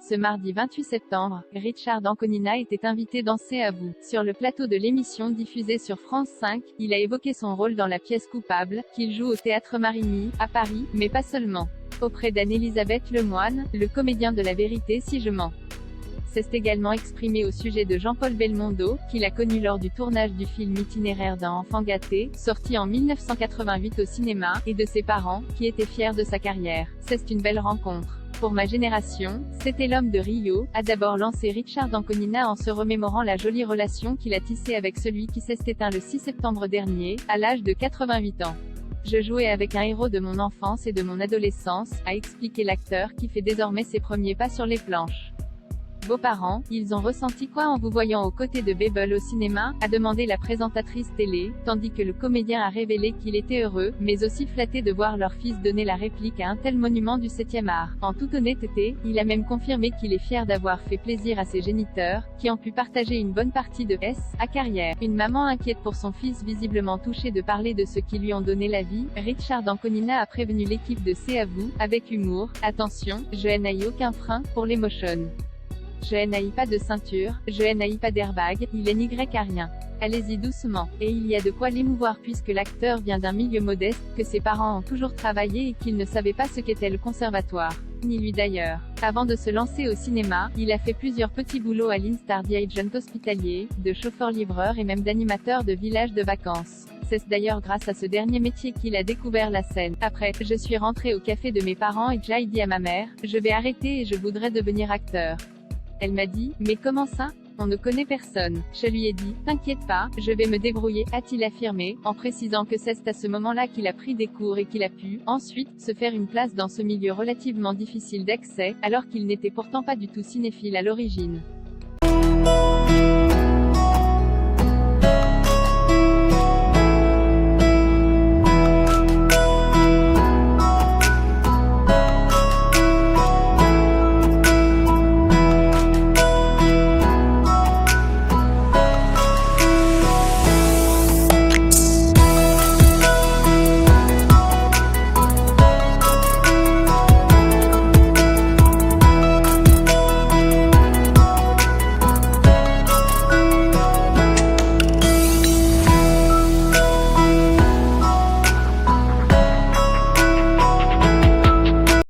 Ce mardi 28 septembre, Richard Anconina était invité dans C'est à vous. Sur le plateau de l'émission diffusée sur France 5, il a évoqué son rôle dans la pièce Coupable, qu'il joue au Théâtre Marigny, à Paris, mais pas seulement. Auprès d'Anne-Elisabeth Lemoine, le comédien de La Vérité si je mens. S'est également exprimé au sujet de Jean-Paul Belmondo, qu'il a connu lors du tournage du film Itinéraire d'un enfant gâté, sorti en 1988 au cinéma, et de ses parents, qui étaient fiers de sa carrière. C'est une belle rencontre. Pour ma génération, c'était l'homme de Rio, a d'abord lancé Richard Anconina en se remémorant la jolie relation qu'il a tissée avec celui qui s'est éteint le 6 septembre dernier, à l'âge de 88 ans. Je jouais avec un héros de mon enfance et de mon adolescence, a expliqué l'acteur qui fait désormais ses premiers pas sur les planches. Vos parents, ils ont ressenti quoi en vous voyant aux côtés de Bebel au cinéma, a demandé la présentatrice télé, tandis que le comédien a révélé qu'il était heureux, mais aussi flatté de voir leur fils donner la réplique à un tel monument du 7e art. En toute honnêteté, il a même confirmé qu'il est fier d'avoir fait plaisir à ses géniteurs, qui ont pu partager une bonne partie de sa carrière. Une maman inquiète pour son fils visiblement touchée de parler de ceux qui lui ont donné la vie, Richard Anconina a prévenu l'équipe de C'est à vous, avec humour, attention, je n'ai aucun frein, pour l'émotion. Je n'ai pas de ceinture, je n'ai pas d'airbag, il n'y a rien. Allez-y doucement. Et il y a de quoi l'émouvoir puisque l'acteur vient d'un milieu modeste, que ses parents ont toujours travaillé et qu'il ne savait pas ce qu'était le conservatoire. Ni lui d'ailleurs. Avant de se lancer au cinéma, il a fait plusieurs petits boulots à l'Instar Agent hospitalier, de chauffeur-livreur et même d'animateur de village de vacances. C'est d'ailleurs grâce à ce dernier métier qu'il a découvert la scène. Après, je suis rentré au café de mes parents et j'ai dit à ma mère, je vais arrêter et je voudrais devenir acteur. Elle m'a dit, mais comment ça? On ne connaît personne. Je lui ai dit, t'inquiète pas, je vais me débrouiller, a-t-il affirmé, en précisant que c'est à ce moment-là qu'il a pris des cours et qu'il a pu, ensuite, se faire une place dans ce milieu relativement difficile d'accès, alors qu'il n'était pourtant pas du tout cinéphile à l'origine.